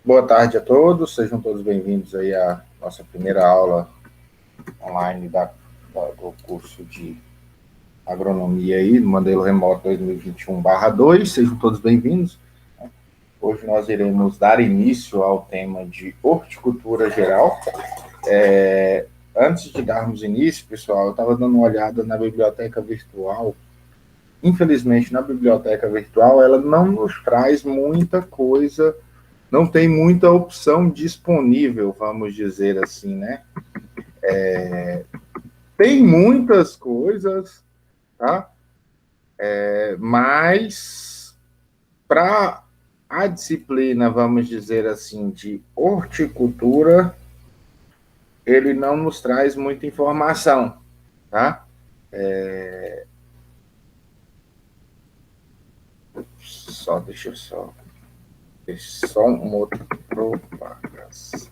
Boa tarde a todos, sejam todos bem-vindos aí à nossa primeira aula online do curso de agronomia aí, do modelo remoto 2021/2, sejam todos bem-vindos. Hoje nós iremos dar início ao tema de horticultura geral. Antes de darmos início, pessoal, eu estava dando uma olhada na biblioteca virtual. Infelizmente, na biblioteca virtual, ela não nos traz muita coisa, não tem muita opção disponível, vamos dizer assim, né? Tem muitas coisas, tá? Mas para a disciplina, vamos dizer assim, de horticultura, ele não nos traz muita informação, tá? Deixa eu só um outro propagação.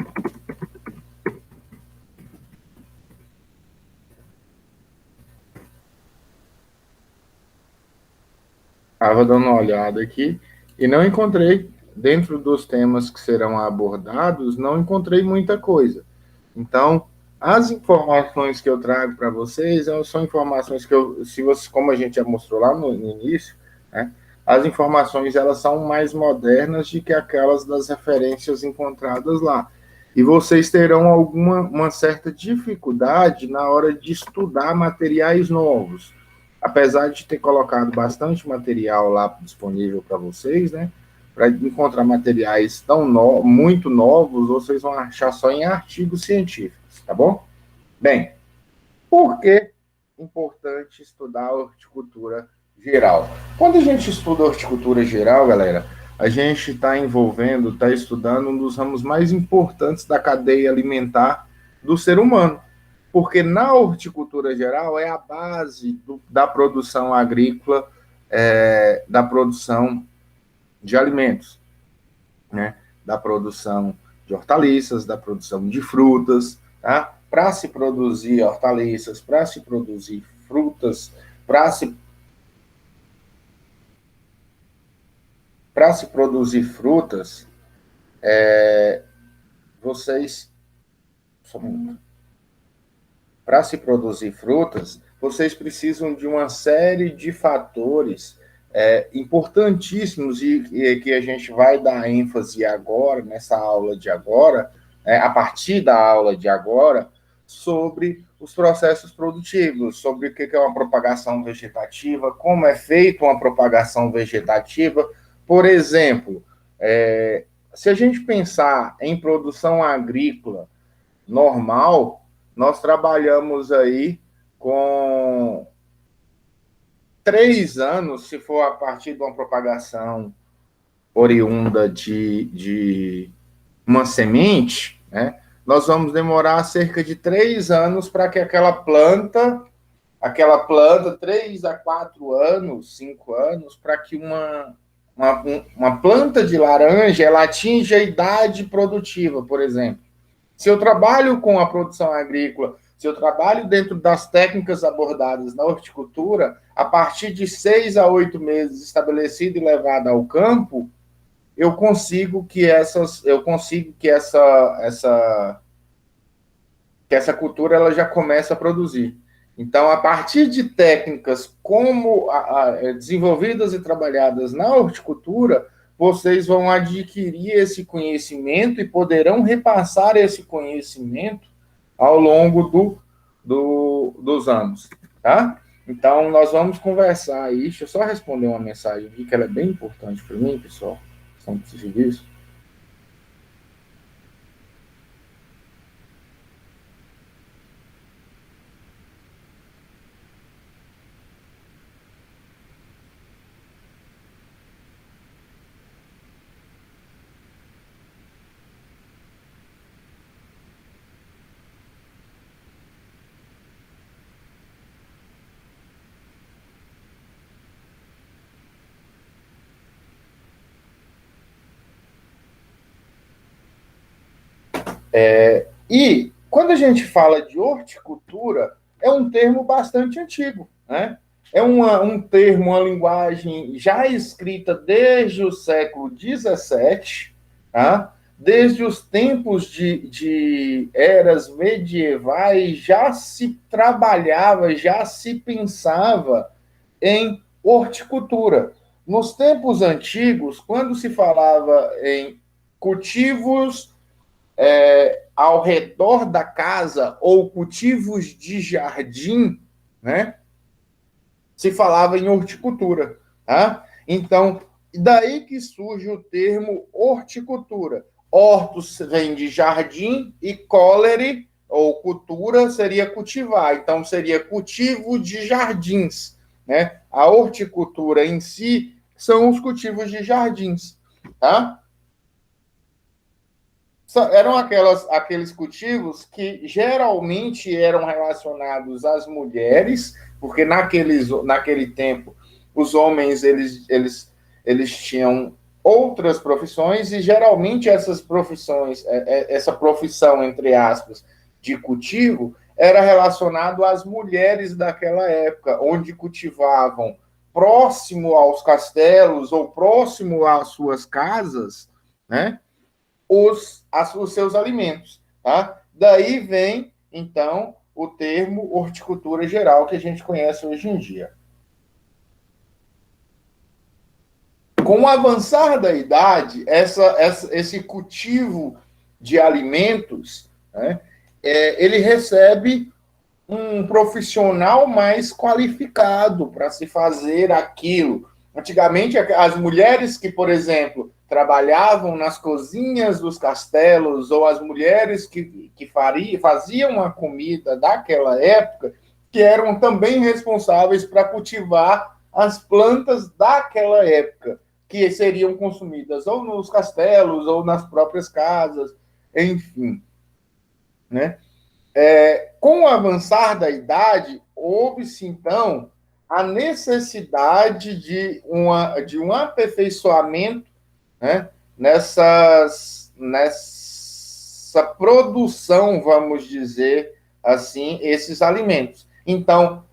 Estava dando uma olhada aqui e não encontrei, dentro dos temas que serão abordados, não encontrei muita coisa. Então, as informações que eu trago para vocês são informações que se você, como a gente já mostrou lá no início, né, as informações elas são mais modernas do que aquelas das referências encontradas lá. E vocês terão uma certa dificuldade na hora de estudar materiais novos. Apesar de ter colocado bastante material lá disponível para vocês, né? Para encontrar materiais muito novos, vocês vão achar só em artigos científicos, tá bom? Bem, por que é importante estudar a horticultura geral? Quando a gente estuda a horticultura geral, galera, a gente está estudando um dos ramos mais importantes da cadeia alimentar do ser humano. Porque na horticultura geral é a base da produção agrícola, da produção de alimentos, né? Da produção de hortaliças, da produção de frutas, tá? Para se produzir hortaliças, para se produzir frutas, para se produzir frutas, vocês para se produzir frutas, vocês precisam de uma série de fatores importantíssimos e que a gente vai dar ênfase agora, nessa aula de agora, a partir da aula de agora, sobre os processos produtivos, sobre o que é uma propagação vegetativa, como é feita uma propagação vegetativa. Por exemplo, se a gente pensar em produção agrícola normal, nós trabalhamos aí com 3 anos, se for a partir de uma propagação oriunda de uma semente, né? Nós vamos demorar cerca de 3 anos para que aquela planta, 3 a 4 anos, 5 anos, para que uma planta de laranja ela atinja a idade produtiva, por exemplo. Se eu trabalho com a produção agrícola, se eu trabalho dentro das técnicas abordadas na horticultura, a partir de 6 a 8 meses estabelecida e levada ao campo, eu consigo que essa cultura ela já começa a produzir. Então, a partir de técnicas como desenvolvidas e trabalhadas na horticultura, vocês vão adquirir esse conhecimento e poderão repassar esse conhecimento ao longo dos anos, tá? Então, nós vamos conversar aí. Deixa eu só responder uma mensagem aqui, que ela é bem importante para mim, pessoal. São disso. E quando a gente fala de horticultura, é um termo bastante antigo, né? É um termo, uma linguagem já escrita desde o século XVII, tá? desde os tempos de eras medievais, já se trabalhava, já se pensava em horticultura. Nos tempos antigos, quando se falava em cultivos ao redor da casa ou cultivos de jardim, né, se falava em horticultura. Tá? Então, daí que surge o termo horticultura. Hortus vem de jardim e colere, ou cultura, seria cultivar. Então, seria cultivo de jardins. Né? A horticultura em si são os cultivos de jardins. Tá? Eram aqueles cultivos que geralmente eram relacionados às mulheres, porque naquele tempo os homens eles tinham outras profissões e geralmente essas profissões, essa profissão, entre aspas, de cultivo, era relacionado às mulheres daquela época, onde cultivavam próximo aos castelos ou próximo às suas casas, né? Os seus alimentos. Tá? Daí vem, então, o termo horticultura geral que a gente conhece hoje em dia. Com o avançar da idade, esse cultivo de alimentos, né, ele recebe um profissional mais qualificado para se fazer aquilo. Antigamente, as mulheres que, por exemplo, trabalhavam nas cozinhas dos castelos, ou as mulheres que faziam a comida daquela época, que eram também responsáveis para cultivar as plantas daquela época, que seriam consumidas ou nos castelos, ou nas próprias casas, enfim. Né? Com o avançar da idade, houve-se, então, a necessidade de um aperfeiçoamento, né, nessa produção, vamos dizer assim, esses alimentos. Então,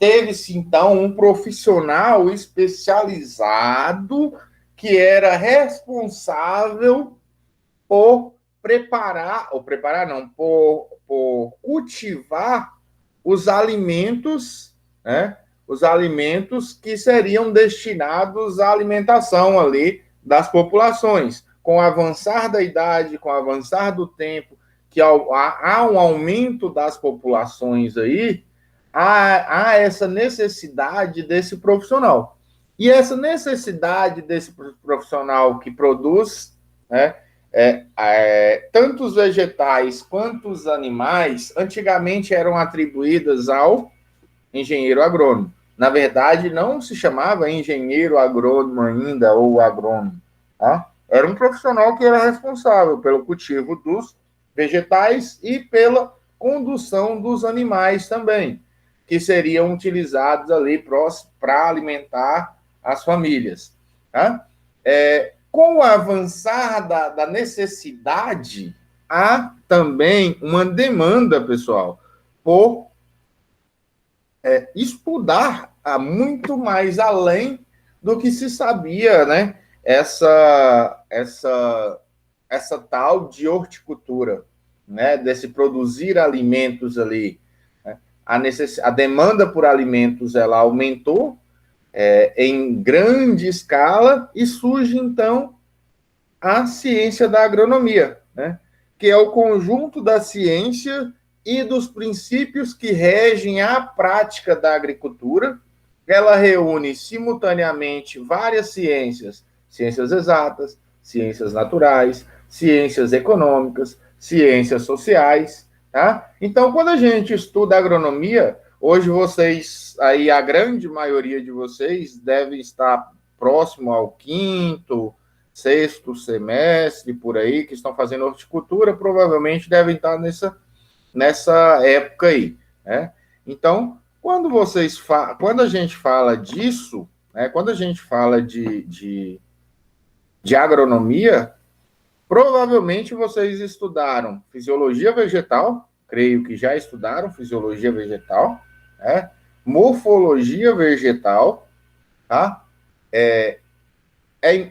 teve-se, então, um profissional especializado que era responsável por por cultivar os alimentos, né? Os alimentos que seriam destinados à alimentação ali das populações. Com o avançar da idade, com o avançar do tempo, que há um aumento das populações aí, há essa necessidade desse profissional. E essa necessidade desse profissional que produz, né, tanto os vegetais quanto os animais, antigamente eram atribuídas ao engenheiro agrônomo. Na verdade, não se chamava engenheiro agrônomo ainda, ou agrônomo. Tá? Era um profissional que era responsável pelo cultivo dos vegetais e pela condução dos animais também, que seriam utilizados ali para alimentar as famílias. Tá? Com o avançar da necessidade, há também uma demanda, pessoal, por estudar muito mais além do que se sabia, né? Essa tal de horticultura, né? Desse produzir alimentos ali. Né? A demanda por alimentos ela aumentou em grande escala e surge então a ciência da agronomia, né? Que é o conjunto da ciência e dos princípios que regem a prática da agricultura. Ela reúne simultaneamente várias ciências, ciências exatas, ciências naturais, ciências econômicas, ciências sociais. Tá? Então, quando a gente estuda agronomia, hoje vocês, aí a grande maioria de vocês deve estar próximo ao quinto, sexto semestre, por aí, que estão fazendo horticultura, provavelmente devem estar nessa época aí, né? Então, quando a gente fala disso, né, quando a gente fala de agronomia, provavelmente vocês estudaram fisiologia vegetal, creio que já estudaram fisiologia vegetal, né? Morfologia vegetal, tá?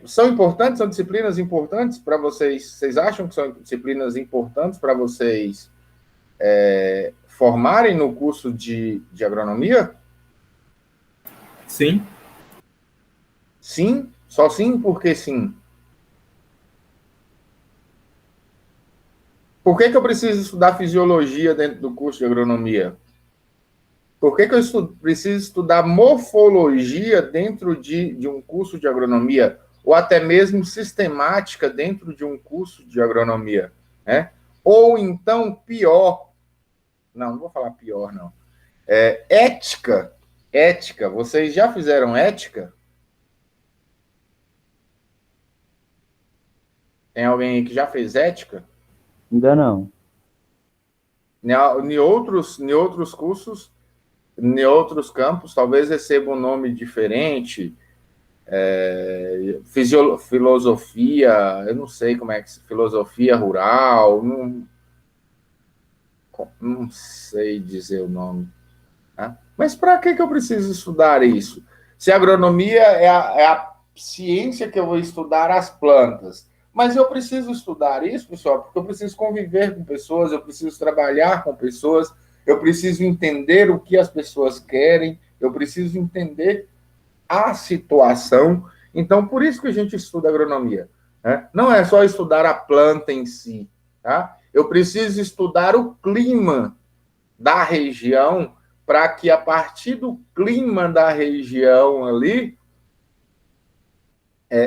são importantes, são disciplinas importantes para vocês? Vocês acham que são disciplinas importantes para vocês formarem no curso de agronomia? Sim. Sim? Só sim? Por que sim? Por que eu preciso estudar fisiologia dentro do curso de agronomia? Por que eu preciso estudar morfologia dentro de um curso de agronomia? Ou até mesmo sistemática dentro de um curso de agronomia? Né? Ou então, pior, não vou falar pior, não. Ética. Ética. Vocês já fizeram ética? Tem alguém aí que já fez ética? Ainda não. Em outros cursos, em outros campos, talvez receba um nome diferente, filosofia, eu não sei como é que filosofia rural, não sei dizer o nome. Né? Mas para que eu preciso estudar isso? Se a agronomia é a ciência que eu vou estudar as plantas, mas eu preciso estudar isso, pessoal, porque eu preciso conviver com pessoas, eu preciso trabalhar com pessoas, eu preciso entender o que as pessoas querem, eu preciso entender a situação. Então, por isso que a gente estuda agronomia. Né? Não é só estudar a planta em si. Tá? Eu preciso estudar o clima da região para que, a partir do clima da região ali,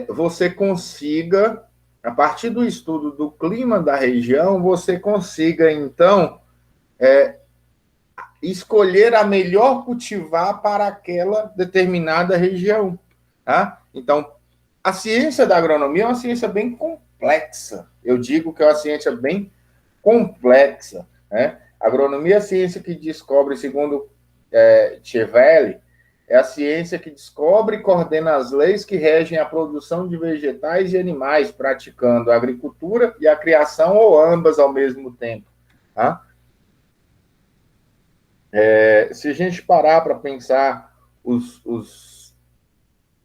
você consiga, a partir do estudo do clima da região, você consiga, então, escolher a melhor cultivar para aquela determinada região. Tá? Então, a ciência da agronomia é uma ciência bem complexa. Eu digo que é uma ciência bem complexa. Né? A agronomia é a ciência que descobre, segundo Tchevelli, é a ciência que descobre e coordena as leis que regem a produção de vegetais e animais, praticando a agricultura e a criação, ou ambas ao mesmo tempo. Tá? Se a gente parar para pensar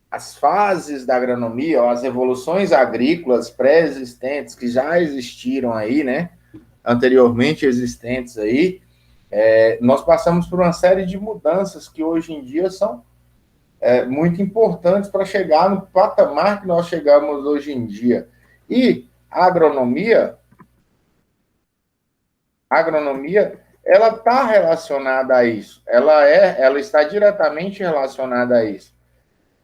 as fases da agronomia, as revoluções agrícolas pré-existentes que já existiram aí, né? Anteriormente existentes aí, nós passamos por uma série de mudanças que hoje em dia são muito importantes para chegar no patamar que nós chegamos hoje em dia. E a agronomia, ela está relacionada a isso. Ela está diretamente relacionada a isso,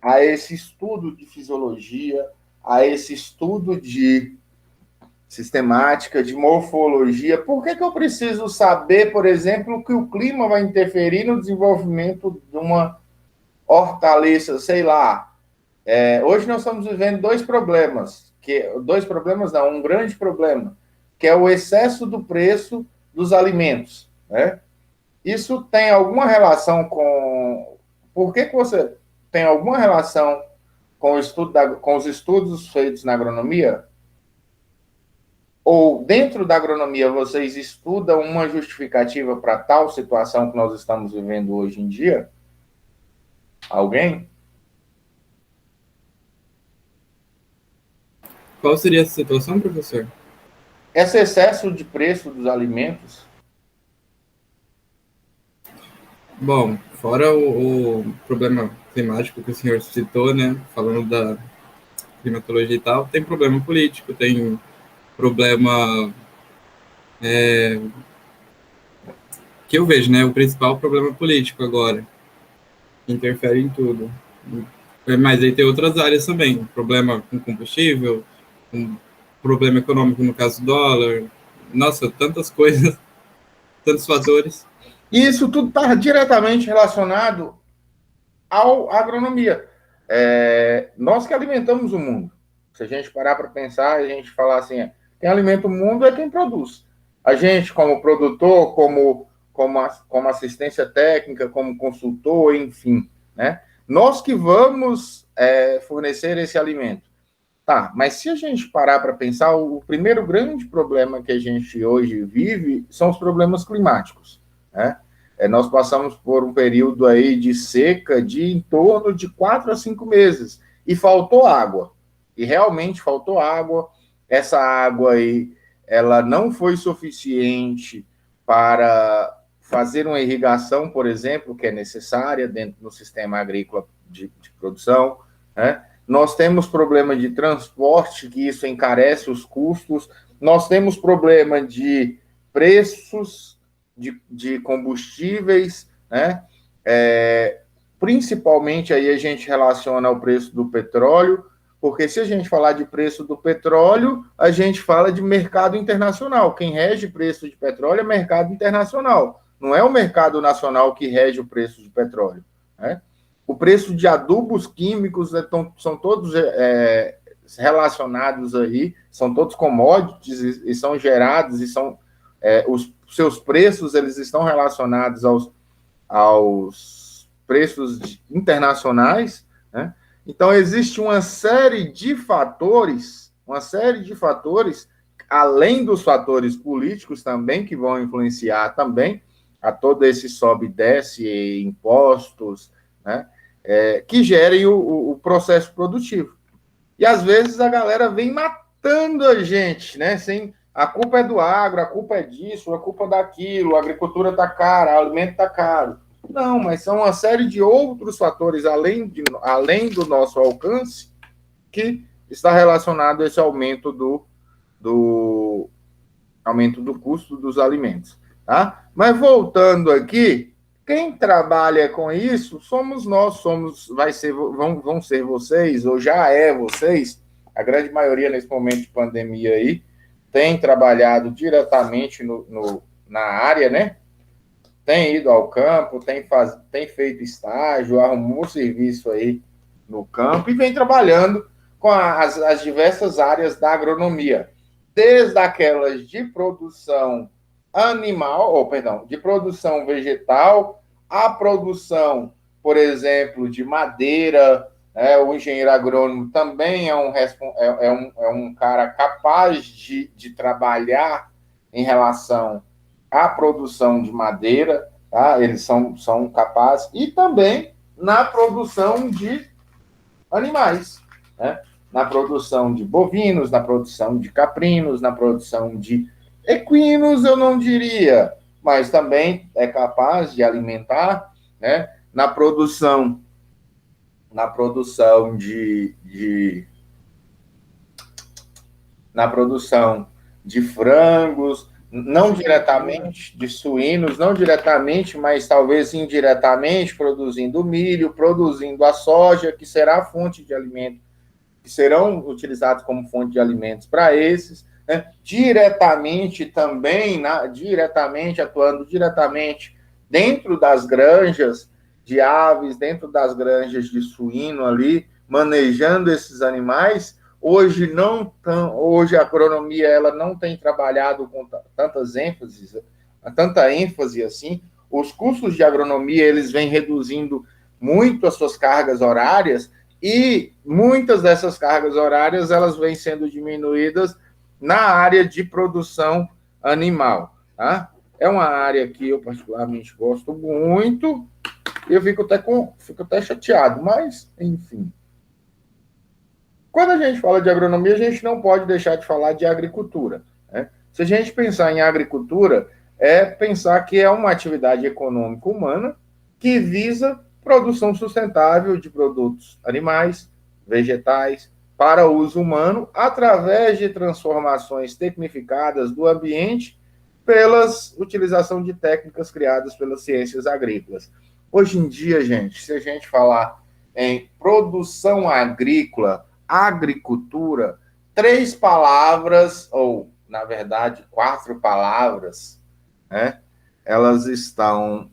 a esse estudo de fisiologia, a esse estudo de sistemática, de morfologia. Por que eu preciso saber, por exemplo, que o clima vai interferir no desenvolvimento de uma hortaliça, sei lá? Hoje nós estamos vivendo dois problemas, um grande problema, que é o excesso do preço dos alimentos. Né? Isso tem alguma relação com... Por que você tem alguma relação com os estudos feitos na agronomia? Ou dentro da agronomia vocês estudam uma justificativa para tal situação que nós estamos vivendo hoje em dia? Alguém? Qual seria essa situação, professor? Esse excesso de preço dos alimentos? Bom, fora o problema climático que o senhor citou, né, falando da climatologia e tal, tem problema político, tem problema que eu vejo, né, o principal problema político agora, que interfere em tudo. Mas aí tem outras áreas também, problema com combustível, um problema econômico no caso do dólar, nossa, tantas coisas, tantos fatores. E isso tudo está diretamente relacionado à agronomia. Nós que alimentamos o mundo. Se a gente parar para pensar, a gente falar assim, quem alimenta o mundo é quem produz. A gente, como produtor, como assistência técnica, como consultor, enfim, né? Nós que vamos fornecer esse alimento. Tá, mas se a gente parar para pensar, o primeiro grande problema que a gente hoje vive são os problemas climáticos, né? Nós passamos por um período aí de seca de em torno de 4 a 5 meses e faltou água. e realmente faltou água. Essa água aí, ela não foi suficiente para fazer uma irrigação, por exemplo, que é necessária dentro do sistema agrícola de produção, né? Nós temos problema de transporte, que isso encarece os custos. Nós temos problema de preços de combustíveis, né? Principalmente aí a gente relaciona ao preço do petróleo, porque se a gente falar de preço do petróleo, a gente fala de mercado internacional. Quem rege preço de petróleo é mercado internacional. Não é o mercado nacional que rege o preço de petróleo, né? O preço de adubos químicos são todos relacionados aí, são todos commodities e são gerados e são os seus preços eles estão relacionados aos preços internacionais, né? Então existe uma série de fatores, além dos fatores políticos também que vão influenciar também a todo esse sobe e desce, impostos, né? Que gerem o processo produtivo. E às vezes a galera vem matando a gente, né? A culpa é do agro, a culpa é disso, a culpa é daquilo, a agricultura está cara, o alimento está caro. Não, mas são uma série de outros fatores, além do nosso alcance, que está relacionado a esse aumento do custo dos alimentos. Tá? Mas voltando aqui, quem trabalha com isso somos nós, vão ser vocês, ou já vocês, a grande maioria nesse momento de pandemia aí, tem trabalhado diretamente na área, né? Tem ido ao campo, tem feito estágio, arrumou serviço aí no campo e vem trabalhando com as diversas áreas da agronomia, desde aquelas de produção de produção vegetal, a produção, por exemplo, de madeira, né? O engenheiro agrônomo também é um cara capaz de trabalhar em relação à produção de madeira, tá? Eles são capazes, e também na produção de animais, né? Na produção de bovinos, na produção de caprinos, na produção de equinos, eu não diria, mas também é capaz de alimentar, né? Na produção de frangos, não diretamente, de suínos, não diretamente, mas talvez indiretamente, produzindo milho, produzindo a soja, que será a fonte de alimento, que serão utilizados como fonte de alimentos para esses, né? Diretamente também, atuando diretamente dentro das granjas de aves, dentro das granjas de suíno ali, manejando esses animais. Hoje a agronomia ela não tem trabalhado com tanta ênfase assim. Os cursos de agronomia eles vêm reduzindo muito as suas cargas horárias, e muitas dessas cargas horárias elas vêm sendo diminuídas na área de produção animal, tá? É uma área que eu particularmente gosto muito, e eu fico até chateado, mas enfim. Quando a gente fala de agronomia, a gente não pode deixar de falar de agricultura, né? Se a gente pensar em agricultura, pensar que é uma atividade econômica humana que visa produção sustentável de produtos animais, vegetais, para uso humano, através de transformações tecnificadas do ambiente pela utilização de técnicas criadas pelas ciências agrícolas. Hoje em dia, gente, se a gente falar em produção agrícola, agricultura, 3 palavras, ou, na verdade, 4 palavras, né? Elas estão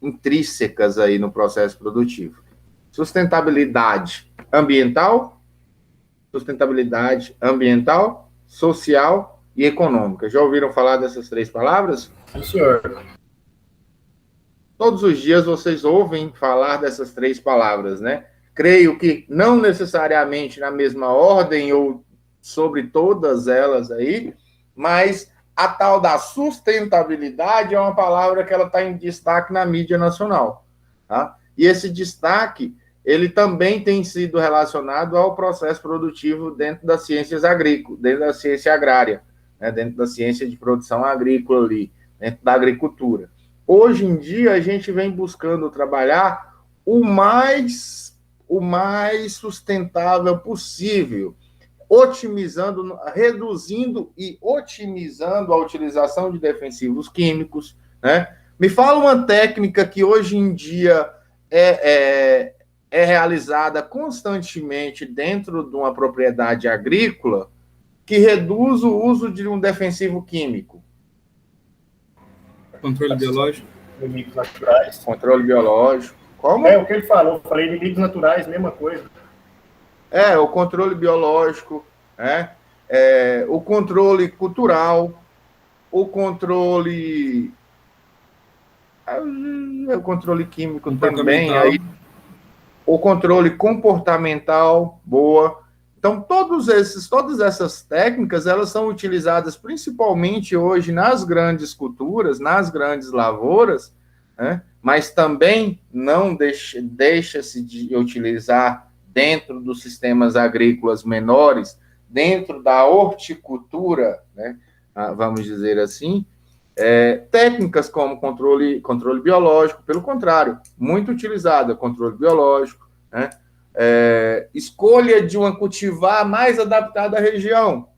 intrínsecas aí no processo produtivo. Sustentabilidade ambiental, social e econômica. Já ouviram falar dessas 3 palavras? Sim, senhor. Todos os dias vocês ouvem falar dessas 3 palavras, né? Creio que não necessariamente na mesma ordem ou sobre todas elas aí, mas a tal da sustentabilidade é uma palavra que ela está em destaque na mídia nacional, tá? E esse destaque ele também tem sido relacionado ao processo produtivo dentro das ciências agrícolas, dentro da ciência agrária, né, dentro da ciência de produção agrícola ali, dentro da agricultura. Hoje em dia, a gente vem buscando trabalhar o mais sustentável possível, otimizando, reduzindo e otimizando a utilização de defensivos químicos, né? Me fala uma técnica que hoje em dia é realizada constantemente dentro de uma propriedade agrícola que reduz o uso de um defensivo químico. Controle biológico. Inimigos naturais. Controle biológico. Como? É o que ele falou, eu falei inimigos naturais, mesma coisa. O controle biológico, né? O controle cultural, o controle químico também, aí, o controle comportamental, boa. Então, todas essas técnicas, elas são utilizadas principalmente hoje nas grandes culturas, nas grandes lavouras, né? Mas também não deixa-se de utilizar dentro dos sistemas agrícolas menores, dentro da horticultura, né? Vamos dizer assim, técnicas como controle biológico, pelo contrário, muito utilizada, controle biológico, né? Escolha de uma cultivar mais adaptada à região,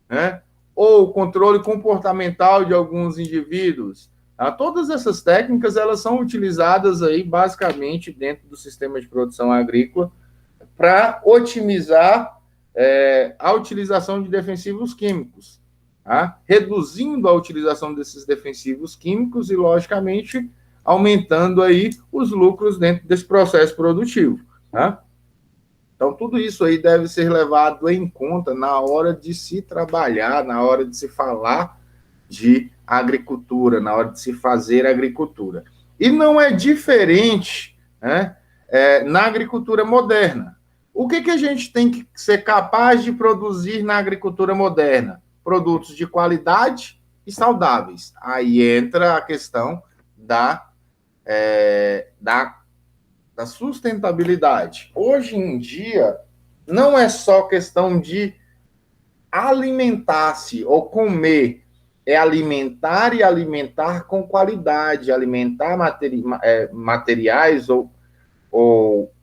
né? Ou controle comportamental de alguns indivíduos. Todas essas técnicas, elas são utilizadas aí basicamente dentro do sistema de produção agrícola para otimizar a utilização de defensivos químicos, tá? Reduzindo a utilização desses defensivos químicos e, logicamente, aumentando aí os lucros dentro desse processo produtivo, tá? Então, tudo isso aí deve ser levado em conta na hora de se trabalhar, na hora de se falar de agricultura, na hora de se fazer agricultura. E não é diferente, né, na agricultura moderna. O que a gente tem que ser capaz de produzir na agricultura moderna? Produtos de qualidade e saudáveis. Aí entra a questão da sustentabilidade. Hoje em dia, não é só questão de alimentar-se ou comer, é alimentar e alimentar com qualidade, alimentar materiais ou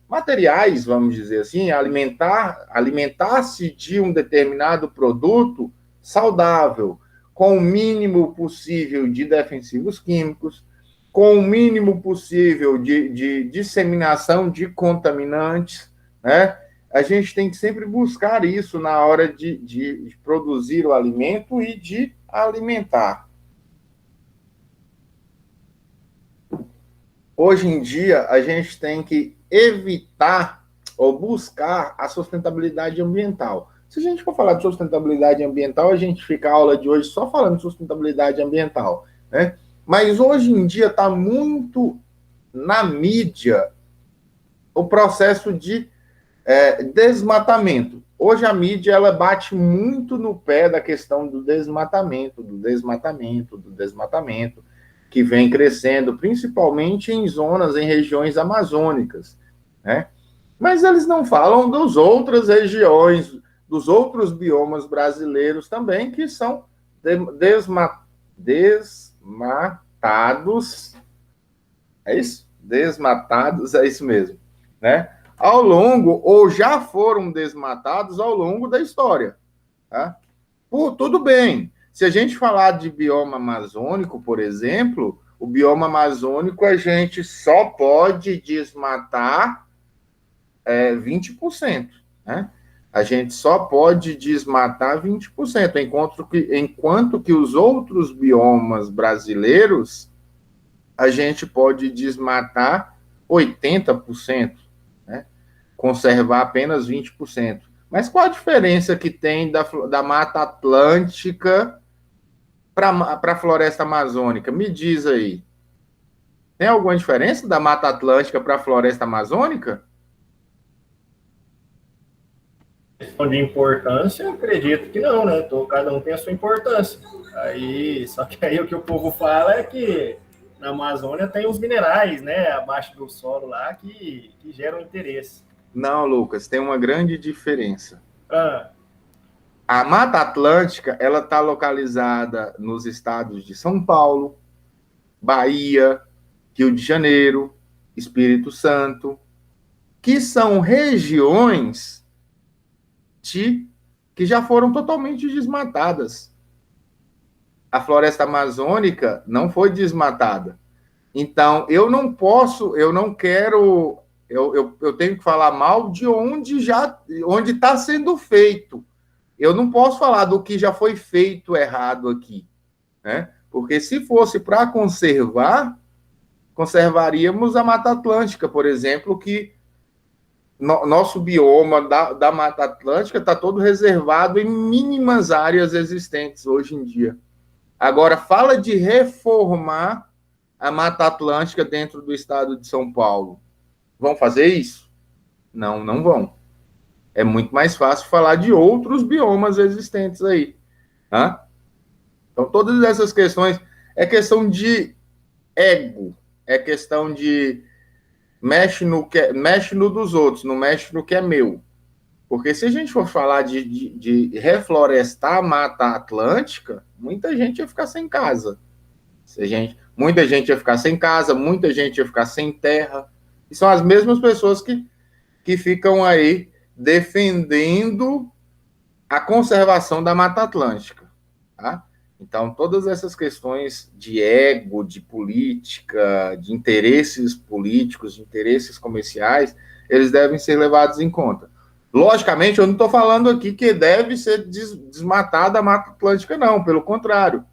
materiais, vamos dizer assim, alimentar-se de um determinado produto saudável, com o mínimo possível de defensivos químicos, com o mínimo possível de disseminação de contaminantes, né? A gente tem que sempre buscar isso na hora de produzir o alimento e de alimentar. Hoje em dia, a gente tem que evitar ou buscar a sustentabilidade ambiental. Se a gente for falar de sustentabilidade ambiental, a gente fica a aula de hoje só falando de sustentabilidade ambiental, né? Mas hoje em dia está muito na mídia o processo de desmatamento. Hoje a mídia ela bate muito no pé da questão do desmatamento, que vem crescendo, principalmente em zonas, em regiões amazônicas, né? Mas eles não falam das outras regiões, dos outros biomas brasileiros também, que são desmatados, é isso? Desmatados, é isso mesmo, né? Ao longo, ou já foram desmatados ao longo da história, tá? Tudo bem, se a gente falar de bioma amazônico, por exemplo, o bioma amazônico a gente só pode desmatar 20%, né? A gente só pode desmatar 20%, enquanto que os outros biomas brasileiros, a gente pode desmatar 80%, né? Conservar apenas 20%. Mas qual a diferença que tem da Mata Atlântica para a floresta amazônica? Me diz aí. Tem alguma diferença da Mata Atlântica para a floresta amazônica? De importância, acredito que não, né? Cada um tem a sua importância. Só que aí o que o povo fala é que na Amazônia tem os minerais, né, abaixo do solo lá, que geram interesse. Não, Lucas, tem uma grande diferença. Ah, A Mata Atlântica, ela está localizada nos estados de São Paulo, Bahia, Rio de Janeiro, Espírito Santo, que são regiões que já foram totalmente desmatadas. A floresta amazônica não foi desmatada. Então, eu não posso, eu não quero, eu tenho que falar mal de onde está sendo feito. Eu não posso falar do que já foi feito errado aqui, né? Porque se fosse para conservaríamos a Mata Atlântica, por exemplo, que nosso bioma da Mata Atlântica está todo reservado em mínimas áreas existentes hoje em dia. Agora, fala de reformar a Mata Atlântica dentro do estado de São Paulo. Vão fazer isso? Não, não vão. É muito mais fácil falar de outros biomas existentes aí. Tá? Então, todas essas questões é questão de ego, é questão de mexe no dos outros, não mexe no que é meu. Porque se a gente for falar de reflorestar a Mata Atlântica, muita gente ia ficar sem casa. Muita gente ia ficar sem casa, muita gente ia ficar sem terra. E são as mesmas pessoas que ficam aí defendendo a conservação da Mata Atlântica. Tá? Então, todas essas questões de ego, de política, de interesses políticos, de interesses comerciais, eles devem ser levados em conta. Logicamente, eu não estou falando aqui que deve ser desmatada a Mata Atlântica, não. Pelo contrário.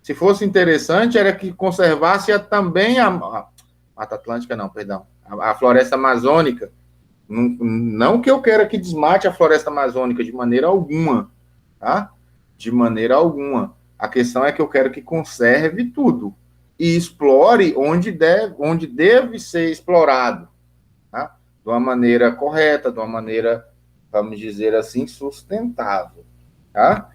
Se fosse interessante, era que conservasse também a Mata Atlântica, não, perdão. A floresta amazônica. Não que eu queira que desmate a floresta amazônica de maneira alguma, tá? De maneira alguma. A questão é que eu quero que conserve tudo e explore onde deve ser explorado, tá? De uma maneira correta, de uma maneira, vamos dizer assim, sustentável, tá?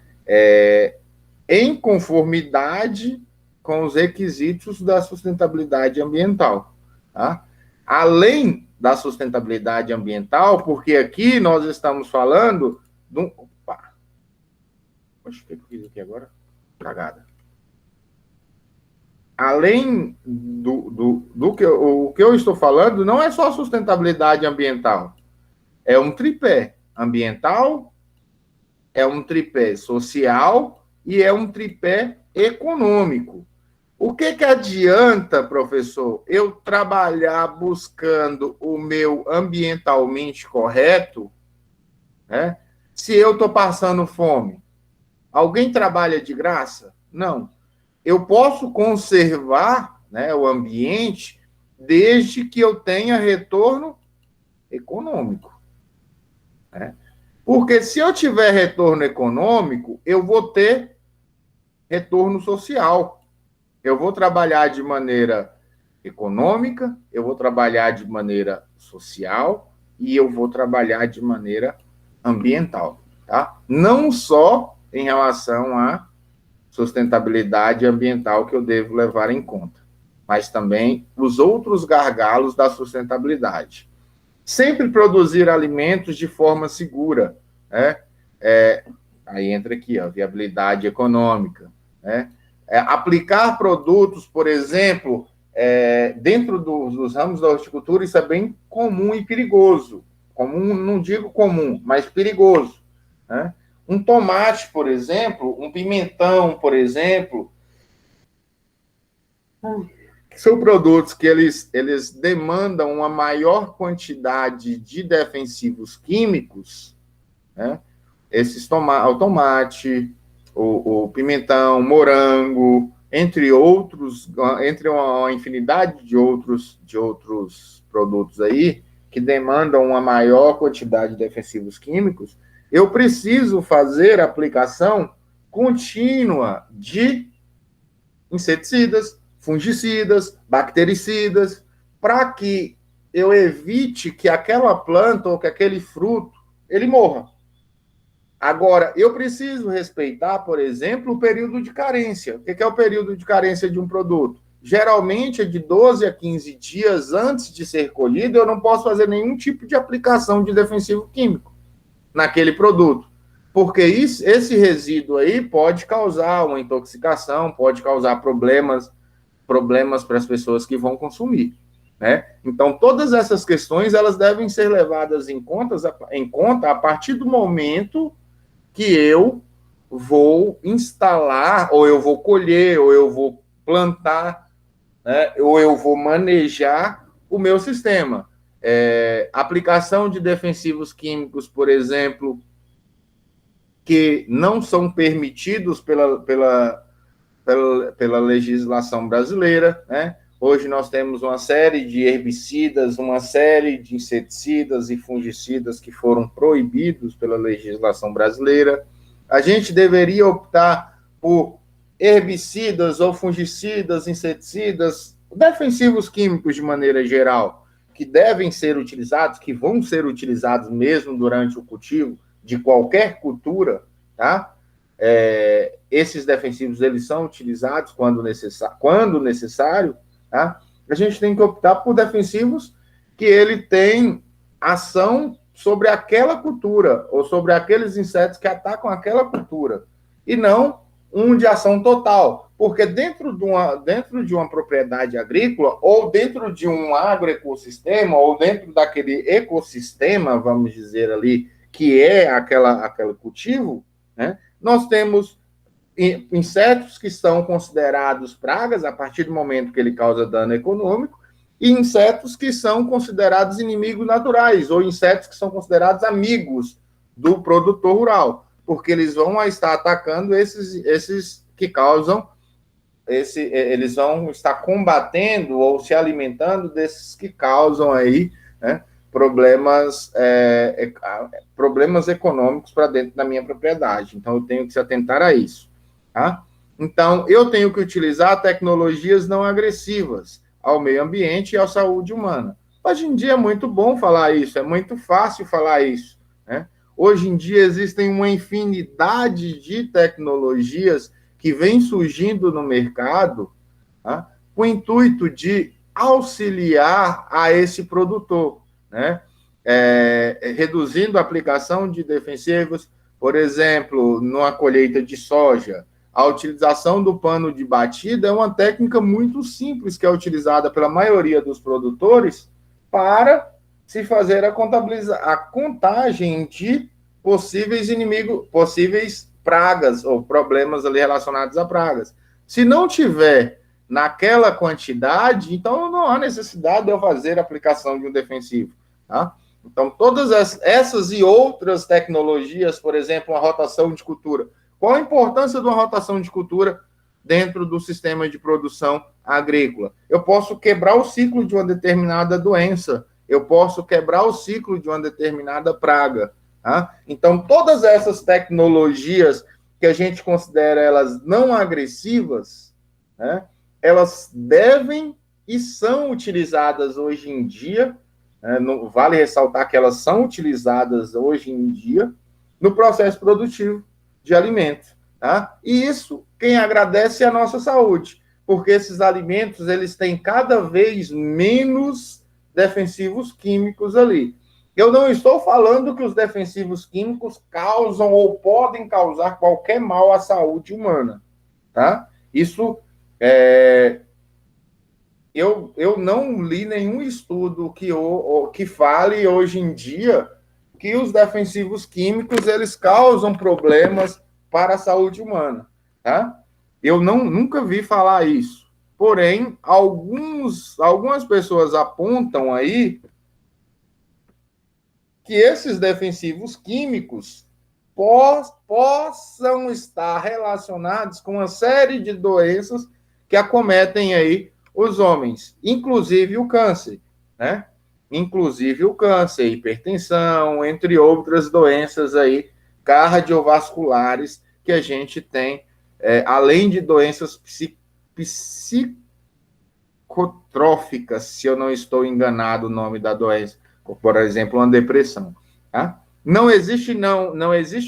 Em conformidade com os requisitos da sustentabilidade ambiental, tá? Além da sustentabilidade ambiental, porque aqui nós estamos falando de um... Opa! Poxa, o que eu fiz aqui agora? Cagada. Além do que eu estou falando, não é só sustentabilidade ambiental. É um tripé ambiental, é um tripé social e é um tripé econômico. O que adianta, professor, eu trabalhar buscando o meu ambientalmente correto, né, se eu estou passando fome? Alguém trabalha de graça? Não. Eu posso conservar, né, o ambiente desde que eu tenha retorno econômico. Né? Porque se eu tiver retorno econômico, eu vou ter retorno social. Eu vou trabalhar de maneira econômica, eu vou trabalhar de maneira social e eu vou trabalhar de maneira ambiental. Tá? Não só em relação à sustentabilidade ambiental que eu devo levar em conta, mas também os outros gargalos da sustentabilidade. Sempre produzir alimentos de forma segura, né? Aí entra aqui, ó, viabilidade econômica, né? Aplicar produtos, por exemplo, dentro dos ramos da horticultura, isso é bem comum e perigoso. Comum, não digo comum, mas perigoso, né? Um tomate, por exemplo, um pimentão, por exemplo, são produtos que eles demandam uma maior quantidade de defensivos químicos, né? O tomate, o pimentão, morango, entre uma infinidade de outros produtos aí, que demandam uma maior quantidade de defensivos químicos, eu preciso fazer aplicação contínua de inseticidas, fungicidas, bactericidas, para que eu evite que aquela planta ou que aquele fruto, ele morra. Agora, eu preciso respeitar, por exemplo, o período de carência. O que é o período de carência de um produto? geralmente é de 12 a 15 dias antes de ser colhido, eu não posso fazer nenhum tipo de aplicação de defensivo químico naquele produto. Porque esse resíduo aí pode causar uma intoxicação, pode causar problemas para as pessoas que vão consumir, né? Então, todas essas questões, elas devem ser levadas em conta a partir do momento que eu vou instalar, ou eu vou colher, ou eu vou plantar, né? Ou eu vou manejar o meu sistema. Aplicação de defensivos químicos, por exemplo, que não são permitidos pela legislação brasileira, né? Hoje nós temos uma série de herbicidas, uma série de inseticidas e fungicidas que foram proibidos pela legislação brasileira. A gente deveria optar por herbicidas ou fungicidas, inseticidas, defensivos químicos de maneira geral, que devem ser utilizados, que vão ser utilizados mesmo durante o cultivo de qualquer cultura, tá? Esses defensivos, eles são utilizados quando necessário, tá? A gente tem que optar por defensivos que ele tem ação sobre aquela cultura, ou sobre aqueles insetos que atacam aquela cultura, e não um de ação total, porque dentro de uma propriedade agrícola, ou dentro de um agroecossistema, ou dentro daquele ecossistema, vamos dizer ali, que é aquele cultivo, né? Nós temos insetos que são considerados pragas a partir do momento que ele causa dano econômico, e insetos que são considerados inimigos naturais, ou insetos que são considerados amigos do produtor rural, porque eles vão estar atacando esses que causam, eles vão estar combatendo ou se alimentando desses que causam aí, né, problemas econômicos para dentro da minha propriedade. Então, eu tenho que se atentar a isso, tá? Então, eu tenho que utilizar tecnologias não agressivas ao meio ambiente e à saúde humana. Hoje em dia é muito bom falar isso, é muito fácil falar isso, né? Hoje em dia existem uma infinidade de tecnologias que vêm surgindo no mercado, tá? Com o intuito de auxiliar a esse produtor, né? Reduzindo a aplicação de defensivos, por exemplo, numa colheita de soja. A utilização do pano de batida é uma técnica muito simples que é utilizada pela maioria dos produtores para se fazer a contagem de possíveis inimigos, possíveis pragas ou problemas ali relacionados a pragas. Se não tiver naquela quantidade, então não há necessidade de eu fazer a aplicação de um defensivo, tá? Então, todas essas e outras tecnologias, por exemplo, a rotação de cultura. Qual a importância de uma rotação de cultura dentro do sistema de produção agrícola? Eu posso quebrar o ciclo de uma determinada doença, eu posso quebrar o ciclo de uma determinada praga, tá? Então, todas essas tecnologias que a gente considera elas não agressivas, né, elas devem e são utilizadas hoje em dia, vale ressaltar que elas são utilizadas hoje em dia no processo produtivo de alimentos, tá? E isso, quem agradece é a nossa saúde, porque esses alimentos, eles têm cada vez menos defensivos químicos ali. Eu não estou falando que os defensivos químicos causam ou podem causar qualquer mal à saúde humana, tá? Isso eu não li nenhum estudo que fale hoje em dia que os defensivos químicos eles causam problemas para a saúde humana, tá? Eu nunca vi falar isso. Porém, algumas pessoas apontam aí que esses defensivos químicos possam estar relacionados com uma série de doenças que acometem aí os homens, inclusive o câncer, né? Inclusive o câncer, hipertensão, entre outras doenças aí cardiovasculares que a gente tem, além de doenças psicotróficas, se eu não estou enganado o nome da doença, por exemplo, uma depressão, tá? Não existe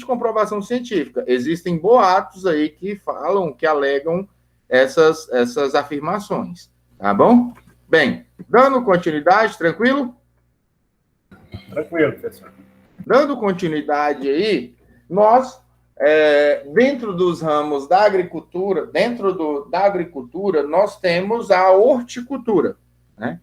comprovação científica, existem boatos aí que falam, que alegam essas afirmações, tá bom? Bem, dando continuidade, tranquilo? Tranquilo, professor. Dando continuidade aí, nós, dentro dos ramos da agricultura, da agricultura, nós temos a horticultura, né?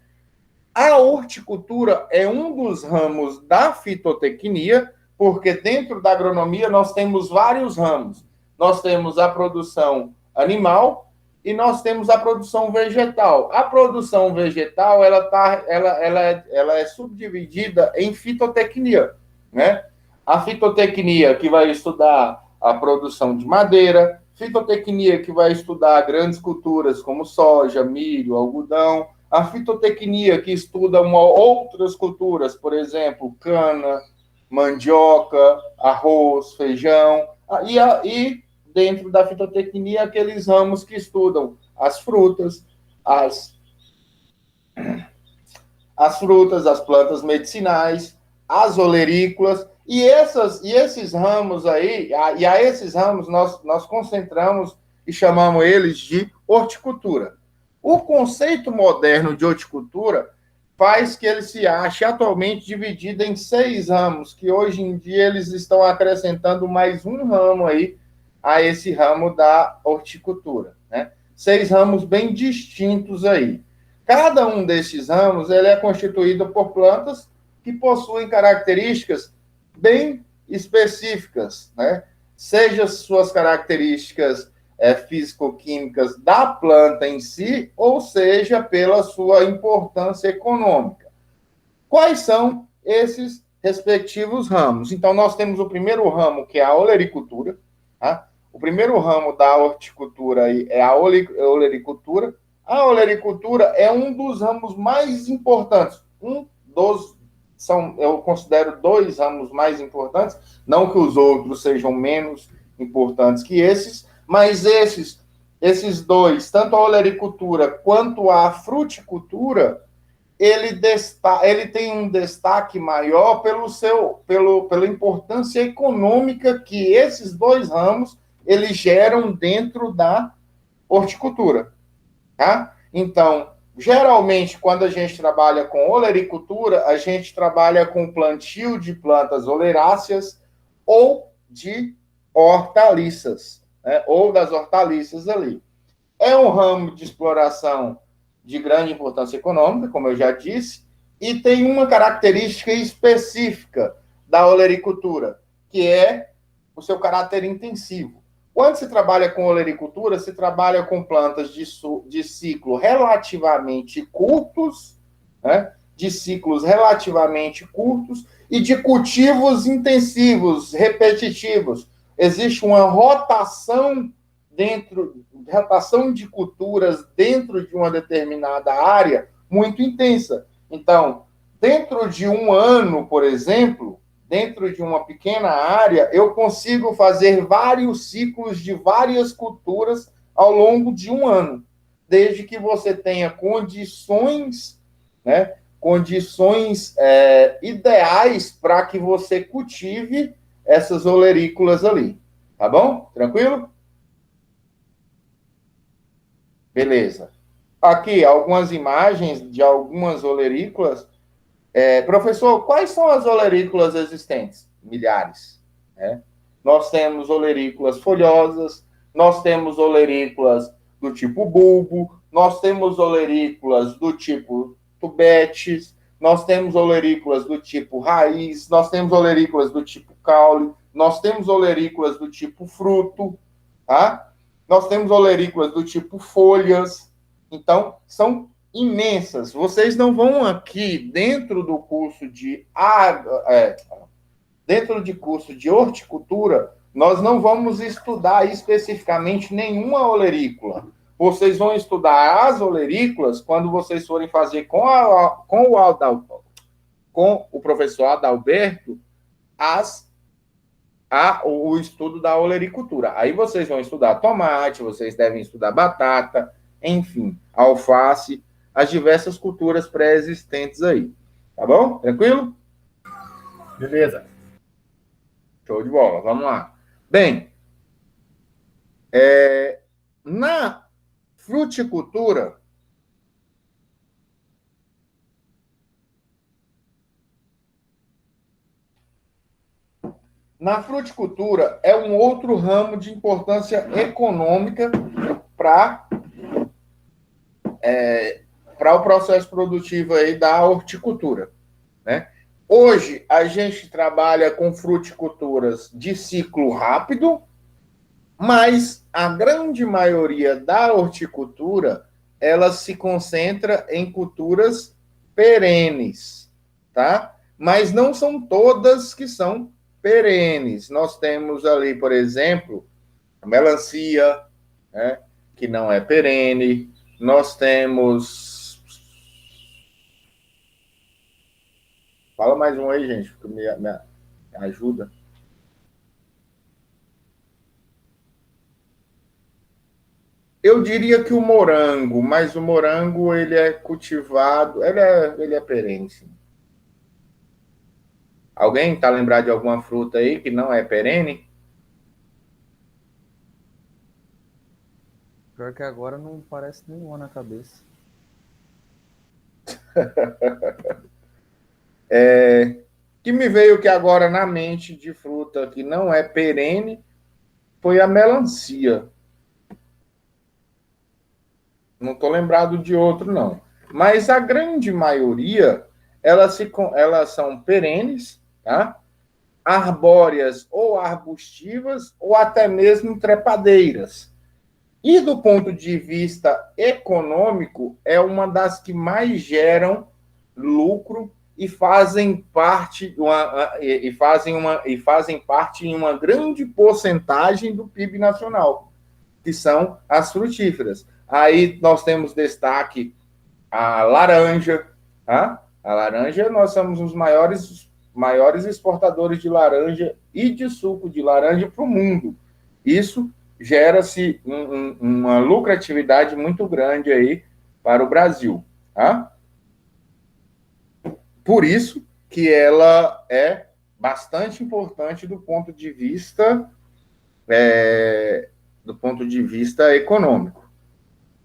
A horticultura é um dos ramos da fitotecnia, porque dentro da agronomia nós temos vários ramos. Nós temos a produção animal e nós temos a produção vegetal. A produção vegetal ela é subdividida em fitotecnia, né? A fitotecnia que vai estudar a produção de madeira, fitotecnia que vai estudar grandes culturas como soja, milho, algodão, a fitotecnia que estuda outras culturas, por exemplo, cana, mandioca, arroz, feijão, e dentro da fitotecnia aqueles ramos que estudam as frutas, as as plantas medicinais, as olerícolas, e esses ramos aí, e a esses ramos nós concentramos e chamamos eles de horticultura. O conceito moderno de horticultura faz que ele se ache atualmente dividido em 6 ramos, que hoje em dia eles estão acrescentando mais um ramo aí a esse ramo da horticultura, né? 6 ramos bem distintos aí. Cada um desses ramos ele é constituído por plantas que possuem características bem específicas, né? Seja suas características físico-químicas da planta em si, ou seja, pela sua importância econômica. Quais são esses respectivos ramos? Então, nós temos o primeiro ramo, que é a olericultura, tá? O primeiro ramo da horticultura é a olericultura. A olericultura é um dos ramos mais importantes, eu considero 2 ramos mais importantes, não que os outros sejam menos importantes que esses, mas esses 2, tanto a olericultura quanto a fruticultura, ele tem um destaque maior pela importância econômica que esses 2 ramos eles geram dentro da horticultura, tá? Então, geralmente, quando a gente trabalha com olericultura, a gente trabalha com plantio de plantas oleráceas ou de hortaliças, né? Ou das hortaliças ali. É um ramo de exploração de grande importância econômica, como eu já disse, e tem uma característica específica da olericultura, que é o seu caráter intensivo. Quando se trabalha com olericultura, se trabalha com plantas de ciclo relativamente curtos, né? De ciclos relativamente curtos e de cultivos intensivos, repetitivos. Existe uma rotação de culturas dentro de uma determinada área muito intensa. Então, dentro de um ano, por exemplo, dentro de uma pequena área, eu consigo fazer vários ciclos de várias culturas ao longo de um ano, desde que você tenha condições, né, ideais para que você cultive essas olerícolas ali. Tá bom? Tranquilo? Beleza. Aqui, algumas imagens de algumas olerícolas. Professor, quais são as olerícolas existentes? Milhares, né? Nós temos olerícolas folhosas, nós temos olerícolas do tipo bulbo, nós temos olerícolas do tipo tubetes, nós temos olerícolas do tipo raiz, nós temos olerícolas do tipo caule, nós temos olerícolas do tipo fruto, tá? Nós temos olerícolas do tipo folhas. Então, são imensas. Vocês não vão aqui dentro do curso de horticultura, nós não vamos estudar especificamente nenhuma olerícola. Vocês vão estudar as olerícolas quando vocês forem fazer com o professor Adalberto o estudo da olericultura. Aí vocês vão estudar tomate, vocês devem estudar batata, enfim, alface, as diversas culturas pré-existentes aí. Tá bom? Tranquilo? Beleza. Show de bola, vamos lá. Bem, Fruticultura na fruticultura é um outro ramo de importância econômica para o processo produtivo aí da horticultura, né? Hoje, a gente trabalha com fruticulturas de ciclo rápido, mas a grande maioria da horticultura, ela se concentra em culturas perenes, tá? Mas não são todas que são perenes. Nós temos ali, por exemplo, a melancia, né, que não é perene. Nós temos... Fala mais um aí, gente, que me ajuda. Eu diria que o morango, mas o morango ele é cultivado, ele é perene, sim. Alguém está lembrado de alguma fruta aí que não é perene? Pior que agora não parece nenhuma na cabeça. Que me veio que agora na mente de fruta que não é perene foi a melancia. Não estou lembrado de outro, não. Mas a grande maioria, elas são perenes, tá? Arbóreas ou arbustivas, ou até mesmo trepadeiras. E do ponto de vista econômico, é uma das que mais geram lucro e fazem parte em uma grande porcentagem do PIB nacional, que são as frutíferas. Aí nós temos destaque a laranja, tá? A laranja, nós somos os maiores exportadores de laranja e de suco de laranja para o mundo. Isso gera-se uma lucratividade muito grande aí para o Brasil, tá? Por isso que ela é bastante importante do ponto de vista econômico.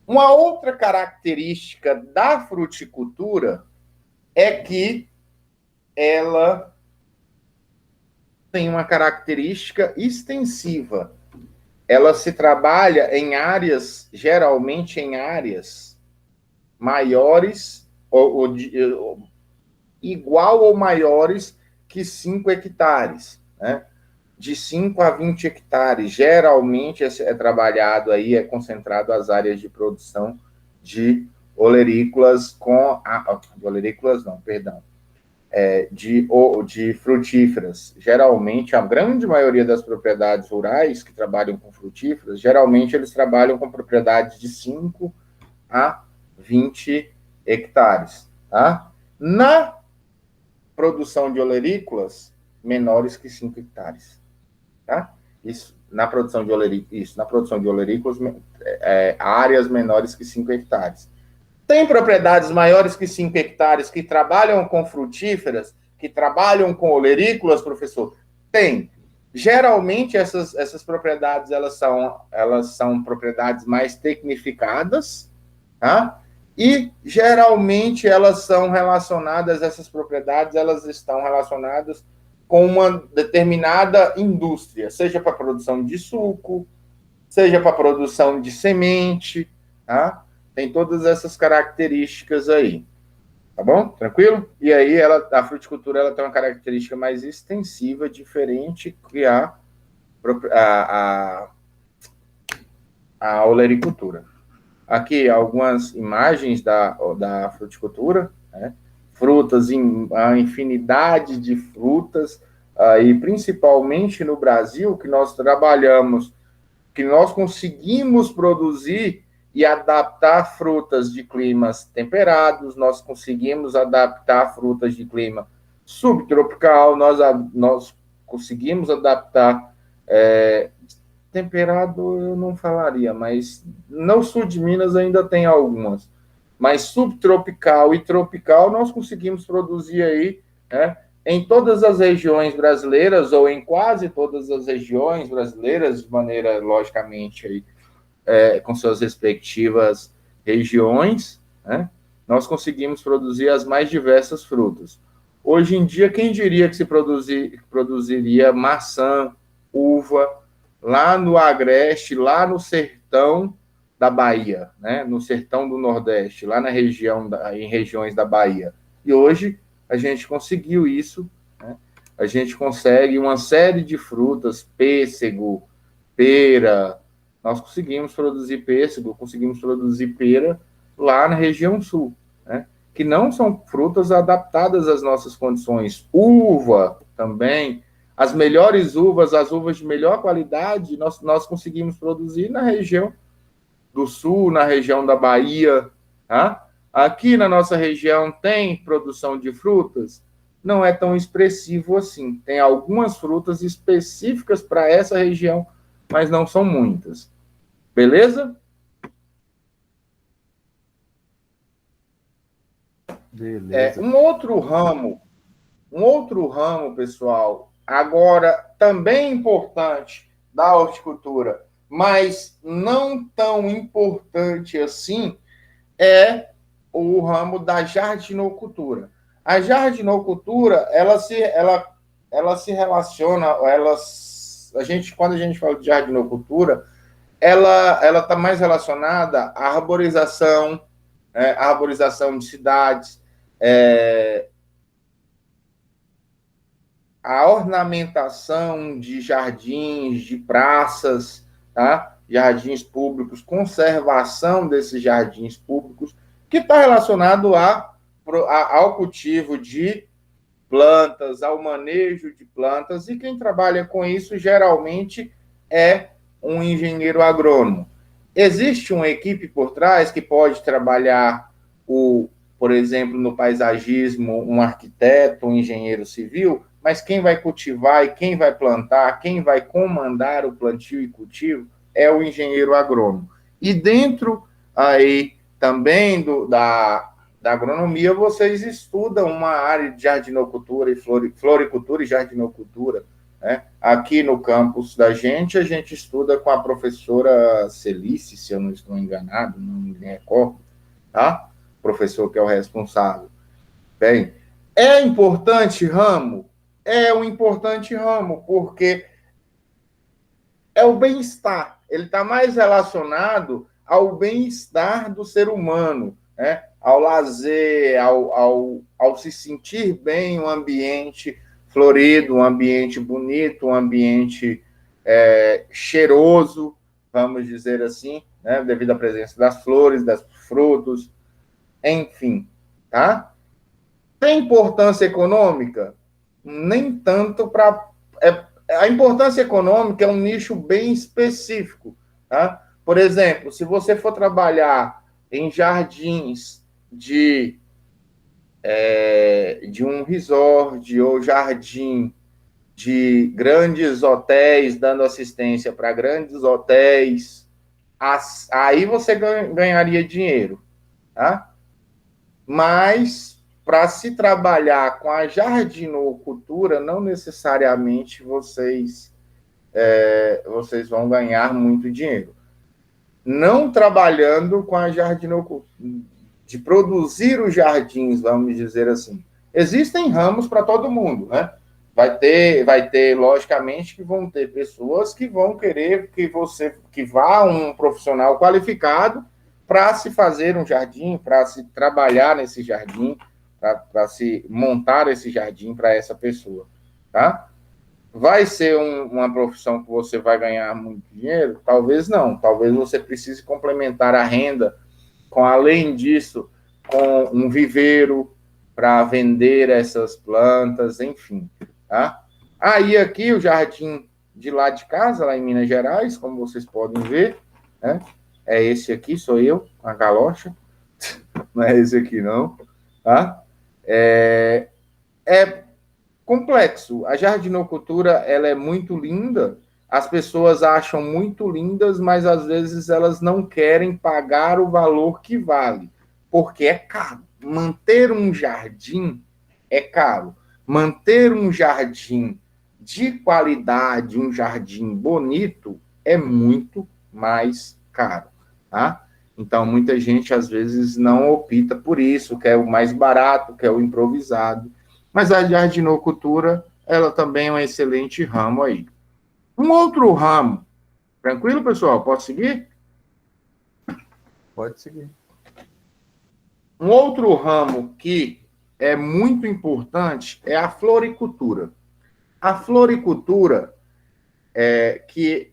Uma outra característica da fruticultura é que ela tem uma característica extensiva. Ela se trabalha em áreas, geralmente em áreas maiores, igual ou maiores que 5 hectares, né? De 5 a 20 hectares. Geralmente é trabalhado aí, é concentrado as áreas de produção de olerícolas de frutíferas. Geralmente, a grande maioria das propriedades rurais que trabalham com frutíferas, geralmente eles trabalham com propriedades de 5 a 20 hectares. Tá? Na produção de olerícolas, menores que 5 hectares. Tá? Na produção de olerícolas, áreas menores que 5 hectares. Tem propriedades maiores que 5 hectares que trabalham com frutíferas, que trabalham com olerícolas, professor? Tem. Geralmente, essas propriedades elas são propriedades mais tecnificadas, tá? E, geralmente, essas propriedades elas estão relacionadas com uma determinada indústria, seja para produção de suco, seja para produção de semente, tá? Tem todas essas características aí, tá bom? Tranquilo? E aí, a fruticultura ela tem uma característica mais extensiva, diferente que a olericultura. Aqui, algumas imagens da fruticultura, né? Frutas, a infinidade de frutas, e principalmente no Brasil, que nós trabalhamos, que nós conseguimos produzir e adaptar frutas de climas temperados, nós conseguimos adaptar frutas de clima subtropical, nós conseguimos adaptar temperado, eu não falaria, mas no sul de Minas ainda tem algumas, mas subtropical e tropical nós conseguimos produzir aí, né, em todas as regiões brasileiras, ou em quase todas as regiões brasileiras, de maneira, logicamente, aí, com suas respectivas regiões, né, nós conseguimos produzir as mais diversas frutas. Hoje em dia, quem diria que se produziria maçã, uva, lá no Agreste, lá no sertão da Bahia, né? No sertão do Nordeste, lá na região, em regiões da Bahia. E hoje a gente conseguiu isso, né? A gente consegue uma série de frutas, pêssego, pera. Nós conseguimos produzir pêssego, conseguimos produzir pera lá na região sul, né? Que não são frutas adaptadas às nossas condições. Uva também, as melhores uvas, as uvas de melhor qualidade, nós conseguimos produzir na região do sul, na região da Bahia. Tá? Aqui na nossa região tem produção de frutas, não é tão expressivo assim. Tem algumas frutas específicas para essa região, mas não são muitas. Beleza? Beleza. Um outro ramo, pessoal, agora também importante da horticultura, mas não tão importante assim, é o ramo da jardinocultura. A jardinocultura, ela se relaciona, quando a gente fala de jardinocultura, ela está mais relacionada à arborização, arborização de cidades, a ornamentação de jardins, de praças, tá? Jardins públicos, conservação desses jardins públicos, que está relacionado ao cultivo de plantas, ao manejo de plantas, e quem trabalha com isso geralmente é um engenheiro agrônomo. Existe uma equipe por trás que pode trabalhar, por exemplo, no paisagismo, um arquiteto, um engenheiro civil, mas quem vai cultivar e quem vai plantar, quem vai comandar o plantio e cultivo é o engenheiro agrônomo. E dentro aí também da agronomia, vocês estudam uma área de jardinocultura e floricultura e jardinocultura, né? Aqui no campus da gente, a gente estuda com a professora Celice, se eu não estou enganado, não me recordo, tá? O professor que é o responsável. Bem, é importante ramo? É um importante ramo, porque é o bem-estar. Ele está mais relacionado ao bem-estar do ser humano, né? Ao lazer, ao se sentir bem, um ambiente florido, um ambiente bonito, um ambiente cheiroso, vamos dizer assim, né? Devido à presença das flores, dos frutos, enfim, tá? Tem importância econômica? Nem tanto para... a importância econômica é um nicho bem específico, tá? Por exemplo, se você for trabalhar em jardins de um resort ou jardim de grandes hotéis, dando assistência para grandes hotéis, aí você ganharia dinheiro, tá? Mas para se trabalhar com a jardinocultura, não necessariamente vocês vão ganhar muito dinheiro. Não trabalhando com a jardinocultura, de produzir os jardins, vamos dizer assim. Existem ramos para todo mundo, né? Vai ter, logicamente, que vão ter pessoas que vão querer que vá um profissional qualificado para se fazer um jardim, para se trabalhar nesse jardim, para se montar esse jardim para essa pessoa, tá? Vai ser uma profissão que você vai ganhar muito dinheiro? Talvez não. Talvez você precise complementar a renda com, além disso, com um viveiro para vender essas plantas, enfim, tá? Aí aqui o jardim de lá de casa, lá em Minas Gerais, como vocês podem ver, né? É esse aqui, sou eu, a galocha. Não é esse aqui, não, tá? É complexo. A jardinocultura, ela é muito linda, as pessoas acham muito lindas, mas às vezes elas não querem pagar o valor que vale, porque é caro. Manter um jardim é caro. Manter um jardim de qualidade, um jardim bonito, é muito mais caro, tá? Então, muita gente, às vezes, não opta por isso, quer o mais barato, quer o improvisado. Mas a jardinocultura, ela também é um excelente ramo aí. Um outro ramo, tranquilo, pessoal? Posso seguir? Pode seguir. Um outro ramo que é muito importante é a floricultura. A floricultura que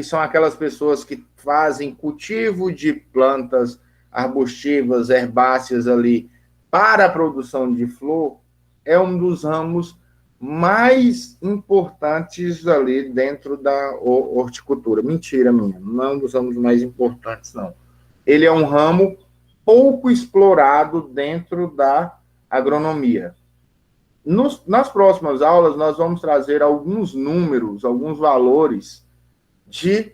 são aquelas pessoas que fazem cultivo de plantas arbustivas, herbáceas ali para a produção de flor, é um dos ramos mais importantes ali dentro da horticultura. Mentira minha, não é um dos ramos mais importantes, não. Ele é um ramo pouco explorado dentro da agronomia. Nas próximas aulas, nós vamos trazer alguns números, alguns valores de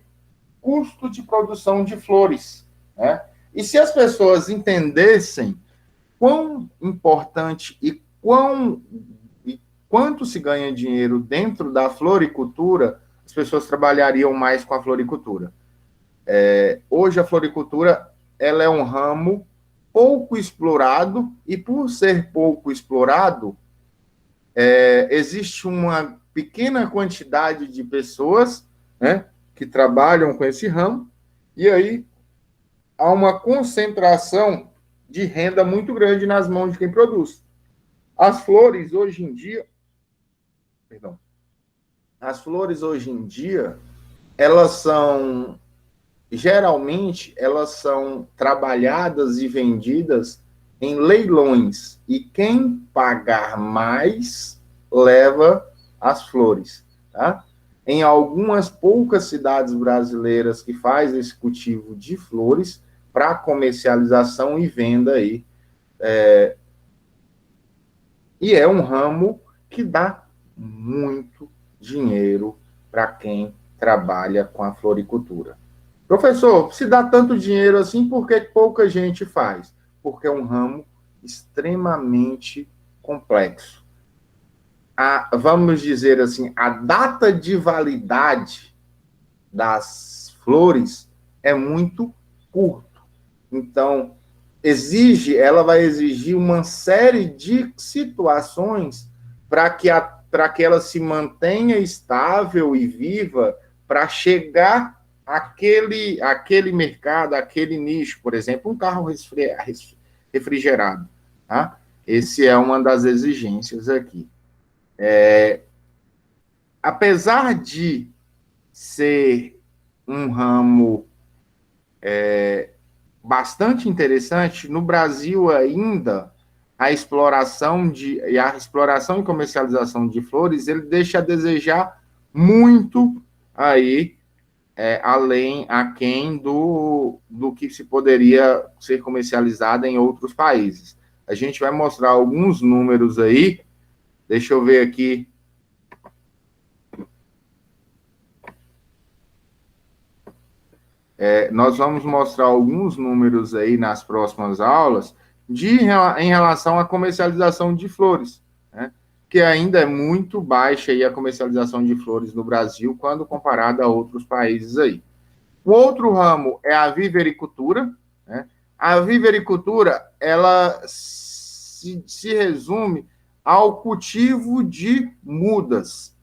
custo de produção de flores, né? E se as pessoas entendessem quão importante e quanto se ganha dinheiro dentro da floricultura, as pessoas trabalhariam mais com a floricultura. Hoje a floricultura ela é um ramo pouco explorado, e por ser pouco explorado, existe uma pequena quantidade de pessoas, né, que trabalham com esse ramo, e aí há uma concentração de renda muito grande nas mãos de quem produz. As flores hoje em dia, geralmente, elas são trabalhadas e vendidas em leilões, e quem pagar mais leva as flores, tá? Em algumas poucas cidades brasileiras que faz esse cultivo de flores para comercialização e venda aí. E é um ramo que dá muito dinheiro para quem trabalha com a floricultura. Professor, se dá tanto dinheiro assim, por que pouca gente faz? Porque é um ramo extremamente complexo. Vamos dizer assim, a data de validade das flores é muito curto. Então, ela vai exigir uma série de situações para que ela se mantenha estável e viva, para chegar àquele mercado, àquele nicho, por exemplo, um carro refrigerado. Tá? Essa é uma das exigências aqui. Apesar de ser um ramo bastante interessante, no Brasil ainda a exploração e comercialização de flores, ele deixa a desejar muito aí, aquém do que se poderia ser comercializado em outros países. A gente vai mostrar alguns números aí, deixa eu ver aqui. Nós vamos mostrar alguns números aí nas próximas aulas em relação à comercialização de flores, né? Que ainda é muito baixa aí a comercialização de flores no Brasil quando comparada a outros países aí. O outro ramo é a vivericultura, né? A vivericultura, ela se resume ao cultivo de mudas,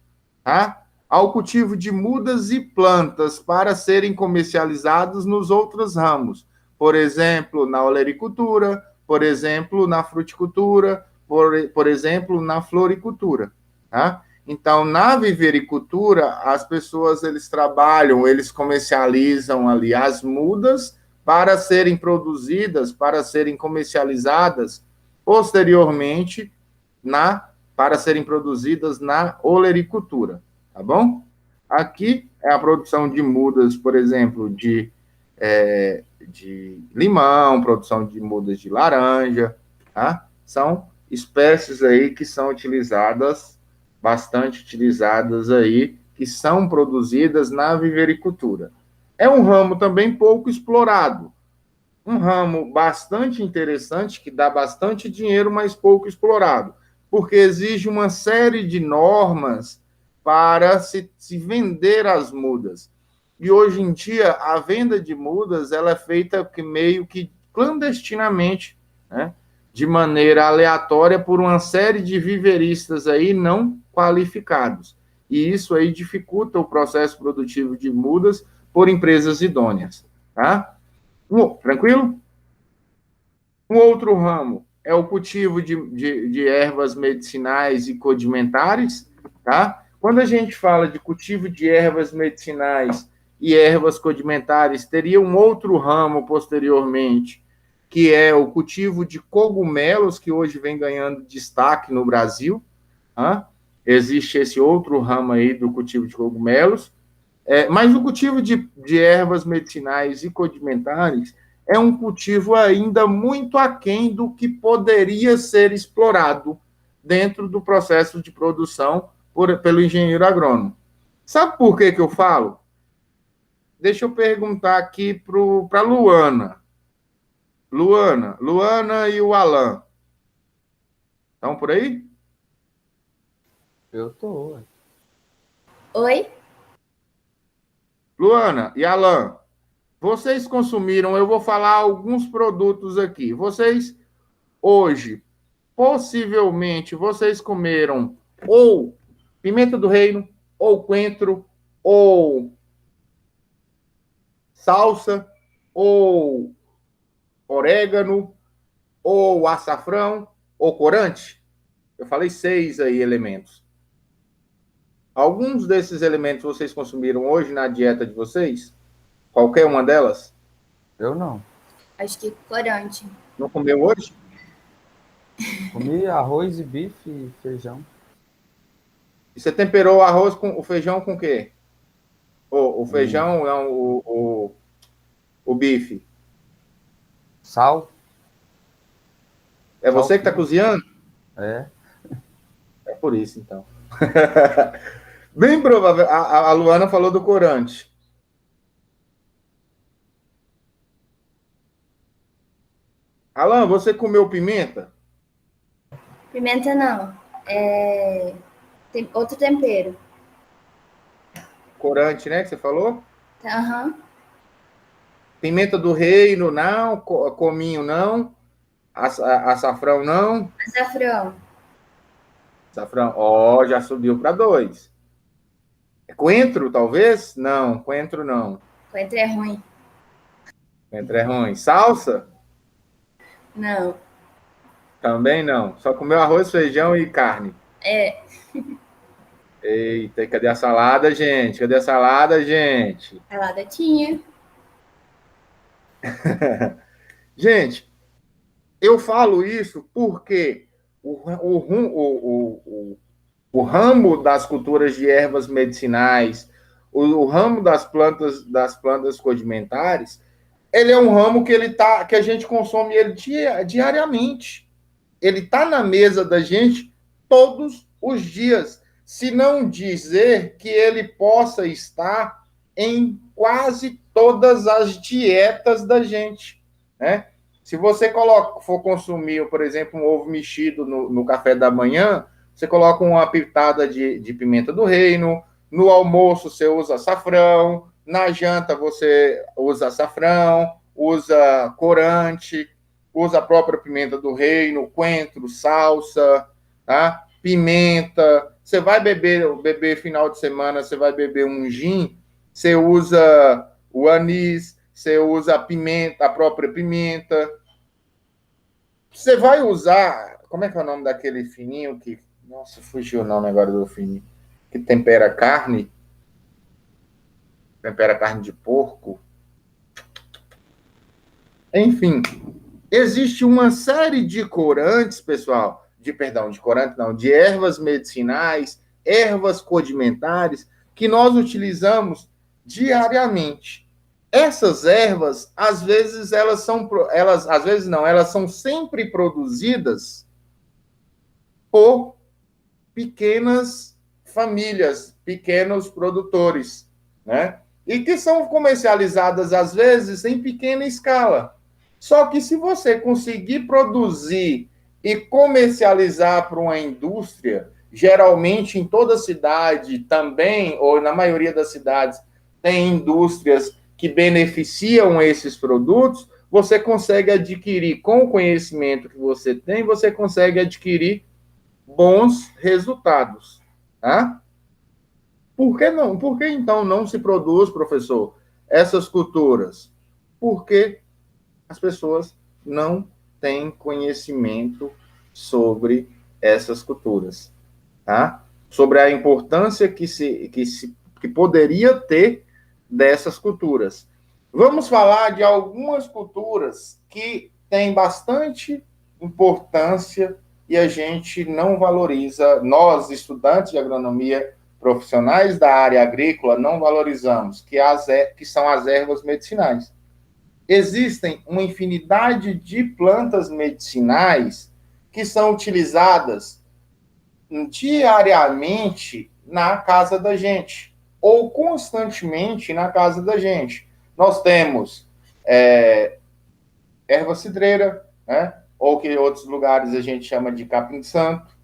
tá? Ao cultivo de mudas e plantas para serem comercializados nos outros ramos. Por exemplo, na olericultura, por exemplo, na fruticultura, por exemplo, na floricultura. Tá? Então, na vivericultura, as pessoas, eles comercializam ali as mudas para serem produzidas, para serem comercializadas posteriormente para serem produzidas na olericultura. Tá bom? Aqui é a produção de mudas, por exemplo, de limão, produção de mudas de laranja, tá? São espécies aí que são bastante utilizadas aí, que são produzidas na vivericultura. É um ramo também pouco explorado, um ramo bastante interessante, que dá bastante dinheiro, mas pouco explorado, porque exige uma série de normas para se vender as mudas. e hoje em dia a venda de mudas ela é feita meio que clandestinamente, né? De maneira aleatória por uma série de viveristas aí não qualificados. E isso aí dificulta o processo produtivo de mudas por empresas idôneas, tá? Tranquilo? Um outro ramo é o cultivo de ervas medicinais e condimentares, tá? Quando a gente fala de cultivo de ervas medicinais e ervas condimentares, teria um outro ramo posteriormente, que é o cultivo de cogumelos, que hoje vem ganhando destaque no Brasil. Tá? Existe esse outro ramo aí do cultivo de cogumelos. Mas o cultivo de ervas medicinais e condimentares é um cultivo ainda muito aquém do que poderia ser explorado dentro do processo de produção pelo engenheiro agrônomo. Sabe por que eu falo? Deixa eu perguntar aqui para a Luana. Luana e o Alan. Estão por aí? Eu tô. Oi? Luana e Alan, vocês consumiram, eu vou falar alguns produtos aqui. Vocês, hoje, possivelmente, vocês comeram ou pimenta do reino, ou coentro, ou salsa, ou orégano, ou açafrão, ou corante. Eu falei 6 aí elementos. Alguns desses elementos vocês consumiram hoje na dieta de vocês? Qualquer uma delas? Eu não. Acho que corante. Não comeu hoje? Comi arroz e bife e feijão. E você temperou o feijão com o quê? O feijão, não, o bife. Sal. É você que está cozinhando? É. É por isso, então. Bem provável. A Luana falou do corante. Alan, você comeu pimenta? Pimenta não. Tem outro tempero. Corante, né, que você falou? Aham. Pimenta do reino, não. Cominho, não. Açafrão, não. Açafrão. Açafrão, ó, já subiu para 2. Coentro, talvez? Não, coentro não. Coentro é ruim. Coentro é ruim. Salsa? Não. Também não. Só comeu arroz, feijão e carne. É. Eita, cadê a salada, gente? Cadê a salada, gente? Salada tinha. Gente, eu falo isso porque o ramo das culturas de ervas medicinais, o ramo das plantas condimentares, ele é um ramo que a gente consome ele diariamente. Ele está na mesa da gente todos os dias. Se não dizer que ele possa estar em quase todas as dietas da gente, né? Se você for consumir, por exemplo, um ovo mexido no café da manhã, você coloca uma pitada de pimenta do reino, no almoço você usa açafrão, na janta você usa açafrão, usa corante, usa a própria pimenta do reino, coentro, salsa, tá? Pimenta. Você vai beber final de semana, você vai beber um gin, você usa o anis, você usa a pimenta, a própria pimenta. Você vai usar, como é que é o nome daquele fininho que, nossa, fugiu o nome agora do fininho, que tempera carne de porco. Enfim, existe uma série de corantes, pessoal, de ervas medicinais, ervas condimentares, que nós utilizamos diariamente. Essas ervas, às vezes, elas são sempre produzidas por pequenas famílias, pequenos produtores, né? E que são comercializadas, às vezes, em pequena escala. Só que se você conseguir produzir e comercializar para uma indústria, geralmente em toda cidade também, ou na maioria das cidades, tem indústrias que beneficiam esses produtos, você consegue adquirir, com o conhecimento que você tem, você consegue adquirir bons resultados. Tá? Por que não? Por que então não se produz, professor, essas culturas? Porque as pessoas não têm conhecimento sobre essas culturas, tá? Sobre a importância que poderia ter dessas culturas. Vamos falar de algumas culturas que têm bastante importância e a gente não valoriza, nós, estudantes de agronomia, profissionais da área agrícola, não valorizamos, que são as ervas medicinais. Existem uma infinidade de plantas medicinais que são utilizadas diariamente na casa da gente, ou constantemente na casa da gente. Nós temos erva cidreira, né? Ou que em outros lugares a gente chama de capim-santo.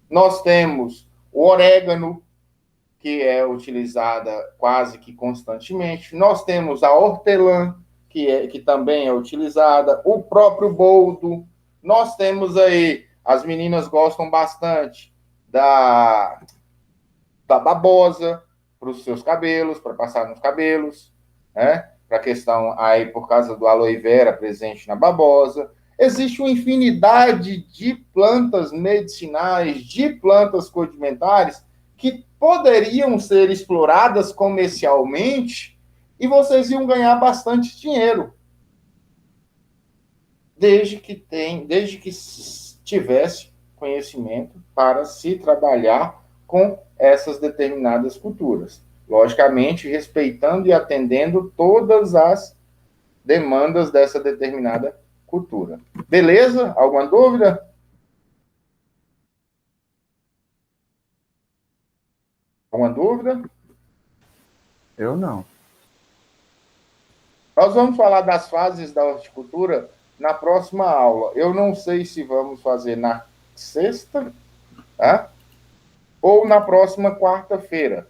Nós temos o orégano, que é utilizada quase que constantemente. Nós temos a hortelã, que também é utilizada, o próprio boldo. Nós temos aí, as meninas gostam bastante da babosa para os seus cabelos, para passar nos cabelos, né? Para a questão aí, por causa do aloe vera presente na babosa. Existe uma infinidade de plantas medicinais, de plantas condimentares, que poderiam ser exploradas comercialmente e vocês iam ganhar bastante dinheiro. Desde que tivesse conhecimento para se trabalhar com essas determinadas culturas. Logicamente, respeitando e atendendo todas as demandas dessa determinada cultura. Beleza? Alguma dúvida? Alguma dúvida? Eu não. Nós vamos falar das fases da horticultura na próxima aula. Eu não sei se vamos fazer na sexta, tá? Ou na próxima quarta-feira.